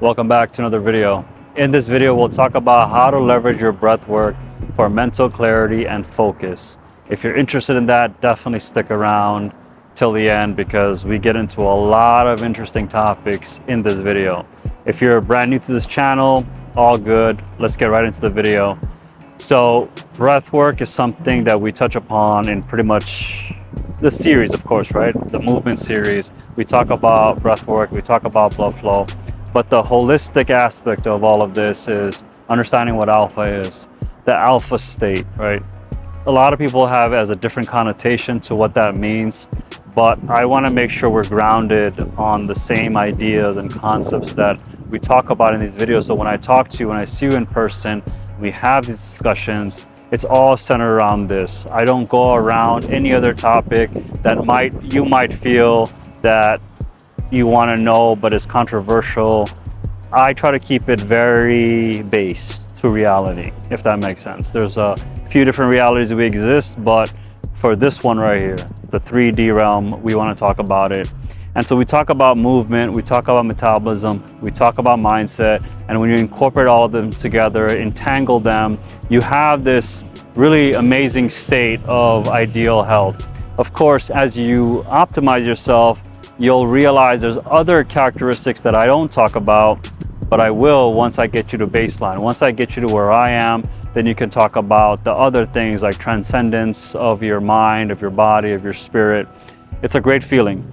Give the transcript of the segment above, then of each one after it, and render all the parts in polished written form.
Welcome back to another video. In this video, we'll talk about how to leverage your breath work for mental clarity and focus. If you're interested in that, definitely stick around till the end because we get into a lot of interesting topics in this video. If you're brand new to this channel, all good. Let's get right into the video. So breath work is something that we touch upon in pretty much the series, of course, right? The movement series. We talk about breath work, we talk about blood flow. But the holistic aspect of all of this is understanding what alpha is, the alpha state, right? A lot of people have as a different connotation to what that means, but I want to make sure we're grounded on the same ideas and concepts that we talk about in these videos. So when I talk to you, when I see you in person, we have these discussions, it's all centered around this. I don't go around any other topic that you might feel that you want to know but is controversial. I try to keep it very based to reality, if that makes sense. There's a few different realities we exist, but for this one right here, the 3D realm, we want to talk about it. And so we talk about movement, we talk about metabolism, we talk about mindset, and when you incorporate all of them together, entangle them, you have this really amazing state of ideal health. Of course, as you optimize yourself, you'll realize there's other characteristics that I don't talk about, but I will once I get you to baseline. Once I get you to where I am, then you can talk about the other things like transcendence of your mind, of your body, of your spirit. It's a great feeling.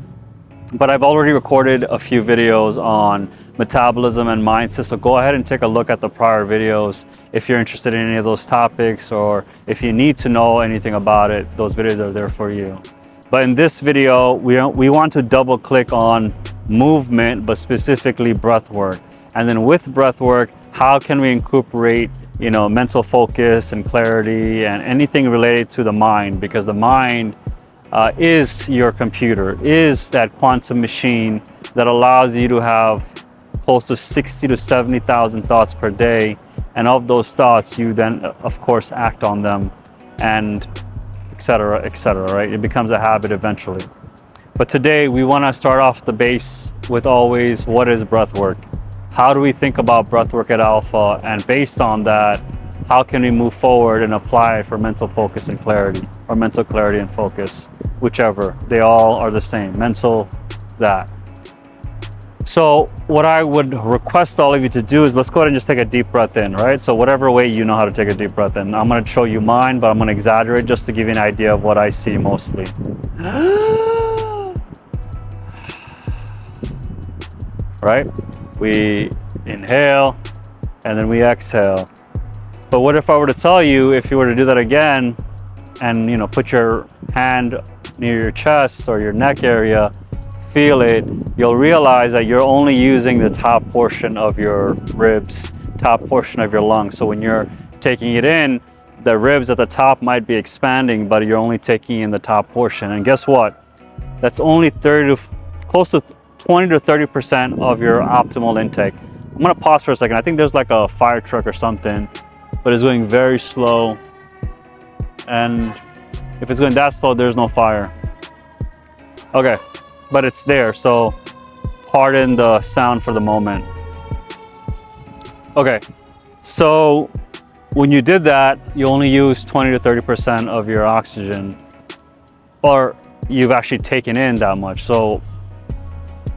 But I've already recorded a few videos on metabolism and mindset, so go ahead and take a look at the prior videos if you're interested in any of those topics, or if you need to know anything about it, those videos are there for you. But in this video, we want to double click on movement, but specifically breath work. And then with breath work, how can we incorporate, mental focus and clarity and anything related to the mind? Because the mind is your computer, is that quantum machine that allows you to have close to 60 to 70,000 thoughts per day. And of those thoughts, you then, of course, act on them and etc., right? It becomes a habit eventually. But today we want to start off the base with always, what is breath work? How do we think about breath work at Alpha? And based on that, how can we move forward and apply it for mental focus and clarity, or mental clarity and focus, whichever. They all are the same, mental, that. So what I would request all of you to do is let's go ahead and just take a deep breath in, right? So whatever way you know how to take a deep breath in. I'm going to show you mine, but I'm going to exaggerate just to give you an idea of what I see mostly. Right? We inhale and then we exhale. But what if I were to tell you, if you were to do that again and put your hand near your chest or your neck area, feel it, you'll realize that you're only using the top portion of your ribs, top portion of your lungs. So when you're taking it in, the ribs at the top might be expanding, but you're only taking in the top portion. And guess what? That's only close to 20 to 30% of your optimal intake. I'm gonna pause for a second. I think there's like a fire truck or something, but it's going very slow. And if it's going that slow, there's no fire. Okay. But it's there, so pardon the sound for the moment. Okay, so when you did that, you only used 20 to 30% of your oxygen, or you've actually taken in that much. So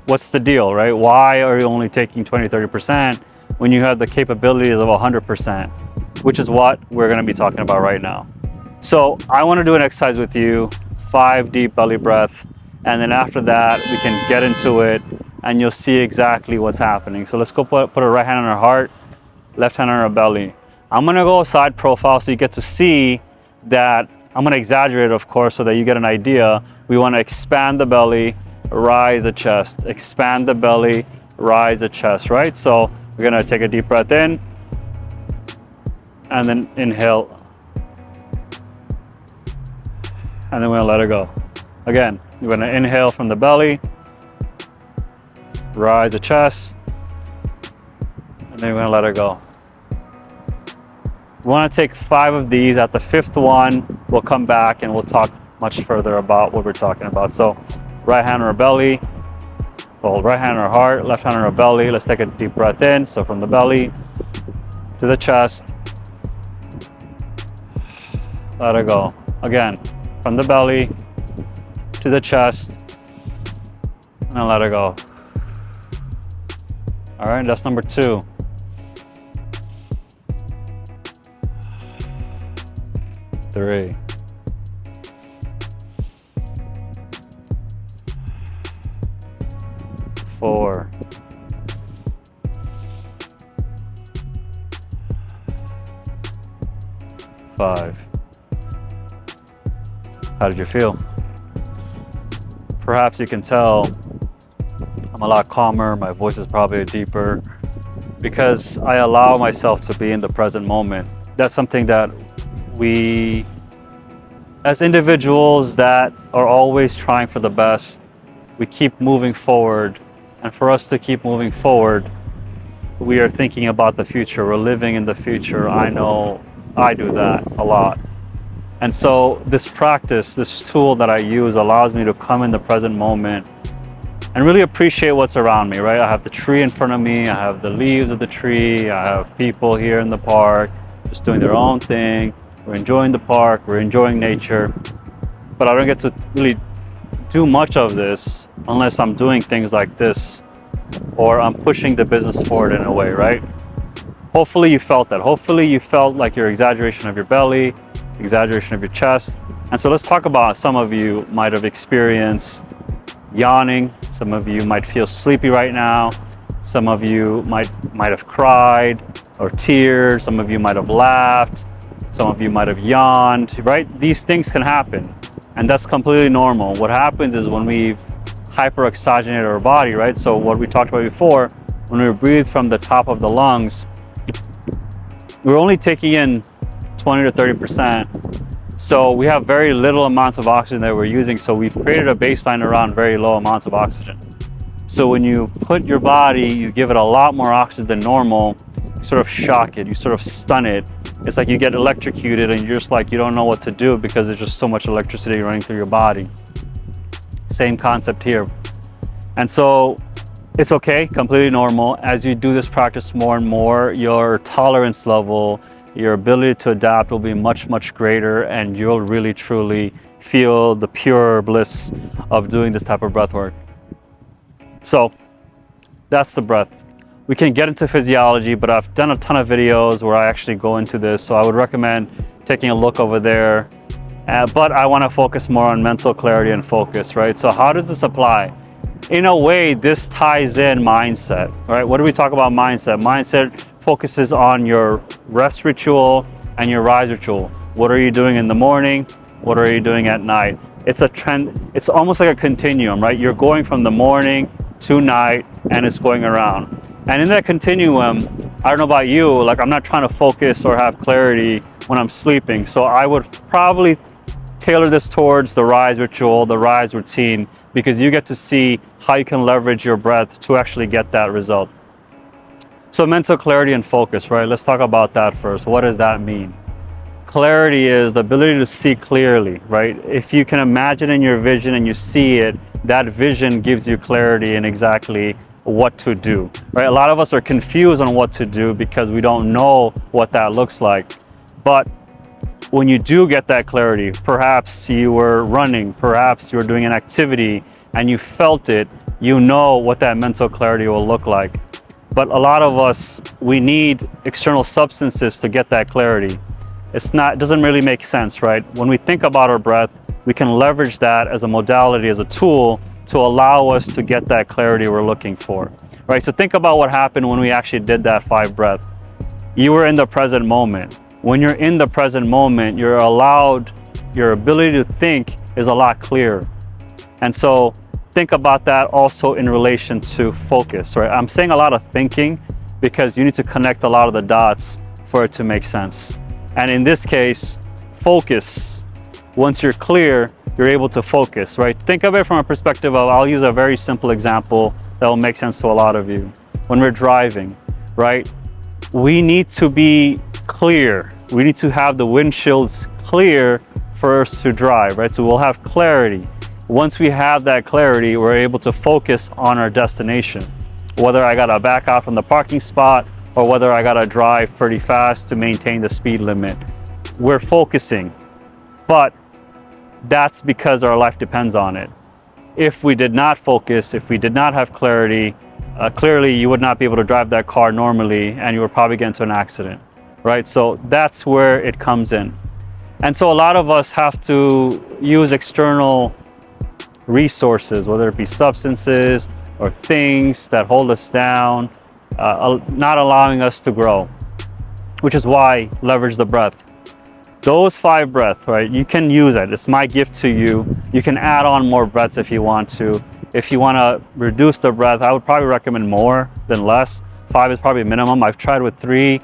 what's the deal, right? Why are you only taking 20, 30% when you have the capabilities of 100%, which is what we're gonna be talking about right now. So I wanna do an exercise with you, 5 deep belly breath. And then after that, we can get into it and you'll see exactly what's happening. So let's go put our right hand on our heart, left hand on our belly. I'm gonna go side profile so you get to see that. I'm gonna exaggerate, of course, so that you get an idea. We wanna expand the belly, rise the chest, expand the belly, rise the chest, right? So we're gonna take a deep breath in and then inhale. And then we're gonna let it go. Again, you're going to inhale from the belly, rise the chest, and then you're going to let it go. We want to take 5 of these. At the 5th one, we'll come back and we'll talk much further about what we're talking about. So right hand on our belly, Hold right hand on our heart, left hand on our belly. Let's take a deep breath in. So from the belly to the chest. Let it go. Again, from the belly to the chest. And then let it go. All right, that's number 2. 3. 4. 5. How did you feel? Perhaps you can tell I'm a lot calmer, my voice is probably deeper because I allow myself to be in the present moment. That's something that we, as individuals that are always trying for the best, we keep moving forward. And for us to keep moving forward, we are thinking about the future. We're living in the future. I know I do that a lot. And so this practice, this tool that I use allows me to come in the present moment and really appreciate what's around me, right? I have the tree in front of me. I have the leaves of the tree. I have people here in the park just doing their own thing. We're enjoying the park. We're enjoying nature. But I don't get to really do much of this unless I'm doing things like this or I'm pushing the business forward in a way, right? Hopefully you felt that. Hopefully you felt like your exaggeration of your belly, exaggeration of your chest. And so let's talk about, some of you might have experienced yawning. Some of you might feel sleepy right now. Some of you might have cried or teared. Some of you might have laughed. Some of you might have yawned, right? These things can happen, and that's completely normal. What happens is when we've hyper-oxygenated our body, right? So what we talked about before, when we breathe from the top of the lungs, we're only taking in 20 to 30%. So we have very little amounts of oxygen that we're using. So we've created a baseline around very low amounts of oxygen. So when you put your body, you give it a lot more oxygen than normal, you sort of shock it, you sort of stun it. It's like you get electrocuted and you're just like, you don't know what to do because there's just so much electricity running through your body. Same concept here. And so it's okay, completely normal. As you do this practice more and more, your tolerance level, your ability to adapt will be much, much greater, and you'll really, truly feel the pure bliss of doing this type of breath work. So that's the breath. We can get into physiology, but I've done a ton of videos where I actually go into this, so I would recommend taking a look over there. But I want to focus more on mental clarity and focus, right? So how does this apply? In a way, this ties in mindset, right? What do we talk about mindset? Mindset focuses on your rest ritual and your rise ritual. What are you doing in the morning? What are you doing at night? It's a trend. It's almost like a continuum, right? You're going from the morning to night, and it's going around. And in that continuum, I don't know about you, like I'm not trying to focus or have clarity when I'm sleeping. So I would probably tailor this towards the rise ritual, the rise routine, because you get to see how you can leverage your breath to actually get that result. So mental clarity and focus, right? Let's talk about that first. What does that mean? Clarity is the ability to see clearly, right? If you can imagine in your vision and you see it, that vision gives you clarity in exactly what to do, right? A lot of us are confused on what to do because we don't know what that looks like. But when you do get that clarity, perhaps you were running, perhaps you were doing an activity and you felt it, you know what that mental clarity will look like. But a lot of us, we need external substances to get that clarity. It doesn't really make sense, right? When we think about our breath, we can leverage that as a modality, as a tool to allow us to get that clarity we're looking for, right? So think about what happened when we actually did that 5 breath. You were in the present moment. When you're in the present moment, your ability to think is a lot clearer. And so think about that also in relation to focus, right? I'm saying a lot of thinking because you need to connect a lot of the dots for it to make sense. And in this case, focus. Once you're clear, you're able to focus, right? Think of it from a perspective of, I'll use a very simple example that will make sense to a lot of you. When we're driving, right? We need to be clear. We need to have the windshields clear for us to drive, right? So we'll have clarity. Once we have that clarity, we're able to focus on our destination. Whether I gotta back out from the parking spot or whether I gotta drive pretty fast to maintain the speed limit, we're focusing. But that's because our life depends on it. If we did not focus, if we did not have clarity, clearly you would not be able to drive that car normally and you would probably get into an accident, right? So that's where it comes in. And so a lot of us have to use external resources, whether it be substances or things that hold us down, not allowing us to grow, which is why leverage the breath. Those 5 breaths, right? You can use it. It's my gift to you. You can add on more breaths if you want to. If you want to reduce the breath, I would probably recommend more than less. 5 is probably minimum. I've tried with 3,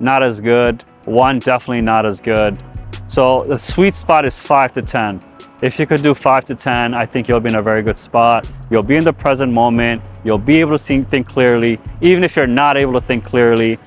not as good. 1, definitely not as good. So the sweet spot is 5 to 10. If you could do 5 to 10, I think you'll be in a very good spot. You'll be in the present moment. You'll be able to think clearly. Even if you're not able to think clearly,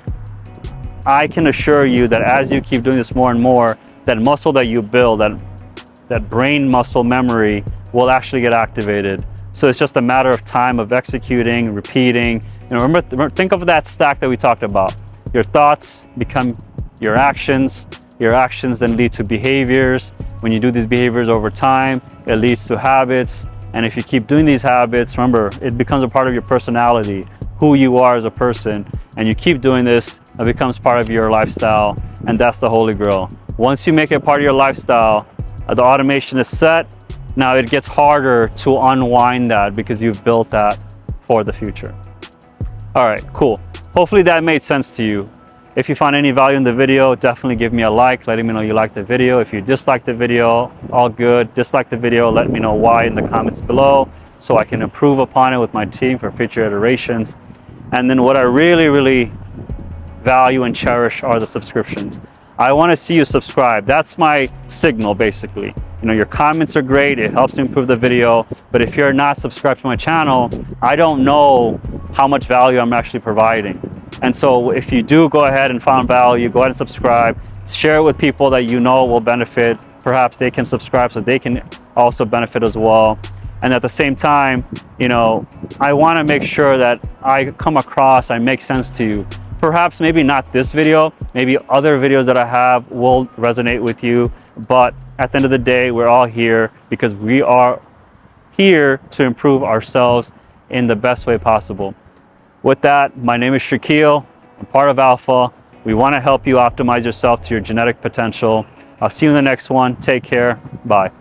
I can assure you that as you keep doing this more and more, that muscle that you build, that brain muscle memory will actually get activated. So it's just a matter of time of executing, repeating. And remember, think of that stack that we talked about. Your thoughts become your actions then lead to behaviors. When you do these behaviors over time, it leads to habits. And if you keep doing these habits, remember, it becomes a part of your personality, who you are as a person. And you keep doing this, it becomes part of your lifestyle. And that's the holy grail. Once you make it part of your lifestyle, the automation is set. Now it gets harder to unwind that because you've built that for the future. All right, cool. Hopefully that made sense to you. If you found any value in the video, definitely give me a like, letting me know you liked the video. If you disliked the video, all good. Dislike the video, let me know why in the comments below so I can improve upon it with my team for future iterations. And then what I really value and cherish are the subscriptions. I want to see you subscribe. That's my signal, basically. You know, your comments are great. It helps me improve the video. But if you're not subscribed to my channel, I don't know how much value I'm actually providing. And so if you do go ahead and find value, go ahead and subscribe. Share it with people that you know will benefit. Perhaps they can subscribe so they can also benefit as well. And at the same time, you know, I want to make sure that I come across, I make sense to you. Perhaps maybe not this video, maybe other videos that I have will resonate with you. But at the end of the day, we're all here because we are here to improve ourselves in the best way possible. With that, my name is Shaquille. I'm part of Alpha. We want to help you optimize yourself to your genetic potential. I'll see you in the next one. Take care. Bye.